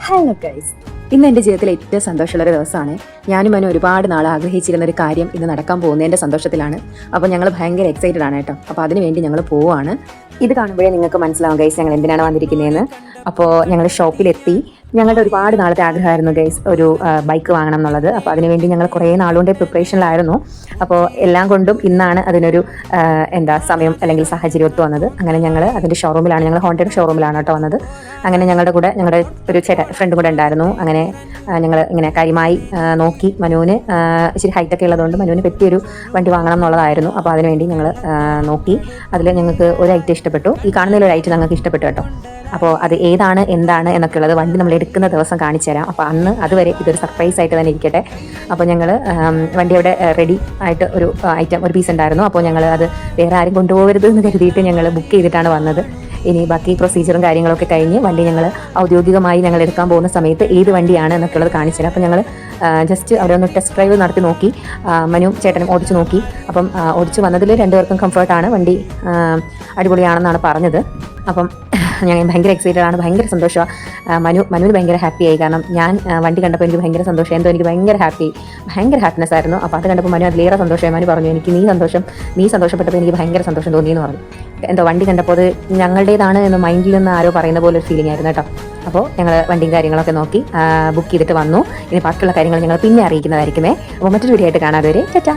Hello guys, ഇന്ന് എൻ്റെ ജീവിതത്തിലെ ഏറ്റവും സന്തോഷമുള്ളൊരു ദിവസമാണ്. ഞാനും മനു ഒരുപാട് നാൾ ആഗ്രഹിച്ചിരുന്ന ഒരു കാര്യം ഇന്ന് നടക്കാൻ പോകുന്നതിൻ്റെ സന്തോഷത്തിലാണ്. അപ്പോൾ ഞങ്ങൾ ഭയങ്കര എക്സൈറ്റഡ് ആണ് കേട്ടോ. അപ്പോൾ അതിന് വേണ്ടി ഞങ്ങൾ പോവുകയാണ്. ഇത് കാണുമ്പോഴേ നിങ്ങൾക്ക് മനസ്സിലാവും ഗൈസ് ഞങ്ങൾ എന്തിനാണ് വന്നിരിക്കുന്നതെന്ന്. അപ്പോൾ ഞങ്ങൾ ഷോപ്പിലെത്തി. ഞങ്ങളുടെ ഒരുപാട് നാളത്തെ ആഗ്രഹമായിരുന്നു ഗൈസ് ഒരു ബൈക്ക് വാങ്ങണം എന്നുള്ളത്. അപ്പോൾ അതിനുവേണ്ടി ഞങ്ങൾ കുറേ നാളുകൊണ്ട് പ്രിപ്പറേഷനിലായിരുന്നു. അപ്പോൾ എല്ലാം കൊണ്ടും ഇന്നാണ് അതിനൊരു സമയം അല്ലെങ്കിൽ സാഹചര്യം ഒത്തു വന്നത്. അങ്ങനെ ഞങ്ങൾ അതിൻ്റെ ഷോറൂമിലാണ്, ഞങ്ങൾ ഹോണ്ടയുടെ ഷോറൂമിലാണ് കേട്ടോ വന്നത്. അങ്ങനെ ഞങ്ങളുടെ കൂടെ ഞങ്ങളുടെ ഒരു ഫ്രണ്ടും കൂടെ ഉണ്ടായിരുന്നു. അങ്ങനെ ഞങ്ങൾ ഇങ്ങനെ കാര്യമായി നോക്കി. മനുവിന് ഇച്ചിരി ഹൈറ്റൊക്കെ ഉള്ളതുകൊണ്ട് മനുവിന് പറ്റിയൊരു വണ്ടി വാങ്ങണം എന്നുള്ളതായിരുന്നു. അപ്പോൾ അതിനുവേണ്ടി ഞങ്ങൾ നോക്കി. അതിൽ ഞങ്ങൾക്ക് ഒരു ഐറ്റം ഇഷ്ടപ്പെട്ടു. ഈ കാണുന്നതിലൊരു ഐറ്റം ഞങ്ങൾക്ക് ഇഷ്ടപ്പെട്ടു കേട്ടോ. അപ്പോൾ അത് ഏതാണ് എന്താണ് എന്നൊക്കെ ഉള്ളത് വണ്ടി നമ്മൾ എടുക്കുന്ന ദിവസം കാണിച്ചു തരാം. അപ്പോൾ അന്ന് അതുവരെ ഇതൊരു സർപ്രൈസ് ആയിട്ട് തന്നെ ഇരിക്കട്ടെ. അപ്പോൾ ഞങ്ങൾ വണ്ടി അവിടെ റെഡി ആയിട്ട് ഒരു ഐറ്റം ഒരു പീസ് ഉണ്ടായിരുന്നു. അപ്പോൾ ഞങ്ങൾ അത് വേറെ ആരും കൊണ്ടുപോകരുത് എന്ന് കരുതിയിട്ട് ഞങ്ങൾ ബുക്ക് ചെയ്തിട്ടാണ് വന്നത്. ഇനി ബാക്കി പ്രൊസീജിയറും കാര്യങ്ങളൊക്കെ കഴിഞ്ഞ് വണ്ടി ഞങ്ങൾ ഔദ്യോഗികമായി ഞങ്ങൾ എടുക്കാൻ പോകുന്ന സമയത്ത് ഏത് വണ്ടിയാണ് എന്നൊക്കെ ഉള്ളത് കാണിച്ചു തരാം. അപ്പോൾ ഞങ്ങൾ ജസ്റ്റ് അവിടെ ഒന്ന് ടെസ്റ്റ് ഡ്രൈവ് നടത്തി നോക്കി. മനുവും ചേട്ടനും ഓടിച്ച് നോക്കി. അപ്പം ഓടിച്ച് വന്നതിൽ രണ്ടുപേർക്കും കംഫർട്ടാണ്, വണ്ടി അടിപൊളിയാണെന്നാണ് പറഞ്ഞത്. അപ്പം ഞാൻ ഭയങ്കര എക്സൈറ്റഡ് ആണ്, ഭയങ്കര സന്തോഷമാണ്. മനുവിന് ഭയങ്കര ഹാപ്പിയായി. കാരണം ഞാൻ വണ്ടി കണ്ടപ്പോൾ എനിക്ക് ഭയങ്കര സന്തോഷം, എന്തോ എനിക്ക് ഭയങ്കര ഹാപ്പിനെസ് ആയിരുന്നു. അപ്പോൾ അത് കണ്ടപ്പോൾ മനു അതിലേറെ സന്തോഷമായി. മനു പറഞ്ഞു എനിക്ക് നീ സന്തോഷപ്പെട്ടപ്പോൾ എനിക്ക് ഭയങ്കര സന്തോഷം തോന്നി എന്ന് പറഞ്ഞു. എന്തോ വണ്ടി കണ്ടപ്പോൾ അത് ഞങ്ങളുടേതാണ് എന്ന് മൈൻഡിൽ നിന്ന് ആരോ പറയുന്ന പോലെ ഒരു ഫീലിംഗ് ആയിരുന്നു കേട്ടോ. അപ്പോൾ ഞങ്ങൾ വണ്ടിയും കാര്യങ്ങളൊക്കെ നോക്കി ബുക്ക് ചെയ്തിട്ട് വന്നു. ഇനി ബാക്കിയുള്ള കാര്യങ്ങൾ ഞങ്ങൾ പിന്നെ അറിയിക്കുന്നതായിരിക്കുമേ. അപ്പോൾ മറ്റൊരു വീഡിയോ ആയിട്ട് കാണാതെ വരെ ടാറ്റാ.